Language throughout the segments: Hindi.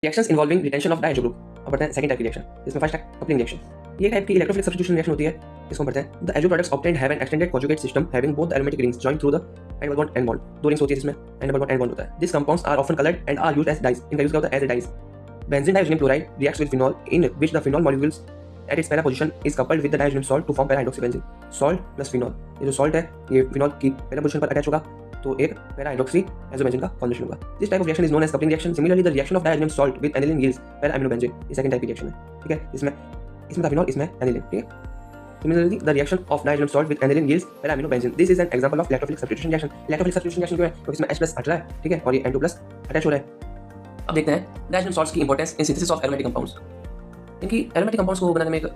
Reactions involving retention of diazo group. अब बढ़ते हैं सेकंड टाइप की रिएक्शन। इसमें फर्स्ट है कपलिंग रिएक्शन। ये टाइप की इलेक्ट्रोफिलिक सब्स्टिट्यूशन रिएक्शन होती है। इसको पढ़ते हैं। The azo products obtained have an extended conjugate system having both the aromatic rings joined through the and bond and bond. दो रिंग्स होती है जिसमें एंड बॉन्ड होता है। This compounds are often coloured and are used as dyes. इनका यूज क्या होता है? As a dyes. Benzene diazonium chloride reacts with phenol in which the phenol molecules at its para position is coupled with the diazonium salt to form para hydroxybenzene. Salt plus phenol, ये जो salt है ये phenol की para position पर अटैच होगा तो एक para hydroxy azobenzene का फॉर्मेशन होगा। This type of reaction is known as coupling reaction. Similarly, the reaction of diazonium salt with aniline yields para aminobenzene. ये second type की reaction है, ठीक है? इसमें था phenol, इसमें aniline, ठीक है? Similarly, the reaction of diazonium salt with aniline yields para aminobenzene. This is an example of electrophilic substitution reaction. Electrophilic substitution reaction क्यों है? क्योंकि इसमें H+ हट रहा है, ठीक है? और ये N2+ अटैच हो रहा है। अब देखते हैं डायजोनियम सॉल्ट्स की importance in synthesis of aromatic compounds. इनकी एरोमेटिक कंपाउंड्स को बनाने में एक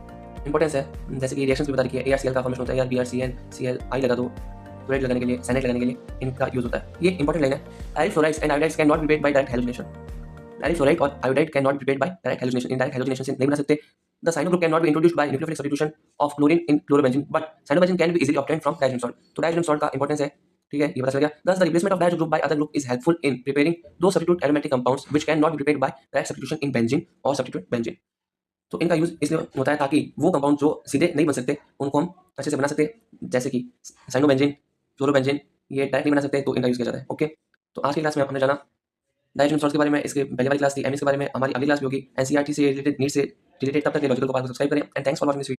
इंपॉर्टेंस है, जैसे कि रिएक्शंस भी बता रखी है। ArCl का फॉर्मेशन होता है या BrCN Cl आई लगा दो, क्लोराइड लगाने के लिए, साइनाइड लगाने के लिए इनका यूज होता है। ये इंपॉर्टेंट लाइन है। Iodide fluorides and iodides can not be prepared by direct halogenation. Iodide fluoride और iodide can not be prepared by direct halogenation. इन डायरेक्ट हैलोजिनेशन से नहीं बना सकते। The cyano group can not be introduced by nucleophilic substitution of chlorine in chlorobenzene, but cyanobenzene can be easily obtained from diazonium salt. तो डायजोनियम सॉल्ट का इंपॉर्टेंस है, ठीक है? ये पता चल गया। Thus, the replacement of diazo group by other group is helpful in preparing those substitute aromatic compounds which can not be prepared by direct substitution in benzene or substitute benzene. तो इनका यूज इसलिए होता है ताकि वो कंपाउंड जो सीधे नहीं बन सकते उनको हम अच्छे से बना सकते, जैसे कि साइनोबेंजीन, फ्लोरोबेंजीन, ये डायरेक्ट नहीं बना सकते तो इनका यूज किया जाता है। ओके, तो आज की क्लास में हमने जाना डायजोनियम सॉल्ट्स के बारे में। इसके पहले वाली क्लास थी एमएस के बारे में, हमारी अगली क्लास भी होगी एनसीईआरटी से रिलेटेड, नीट से रिलेटेड। तब तक के लॉजिकल को सब्सक्राइब करें and thanks for watching this video.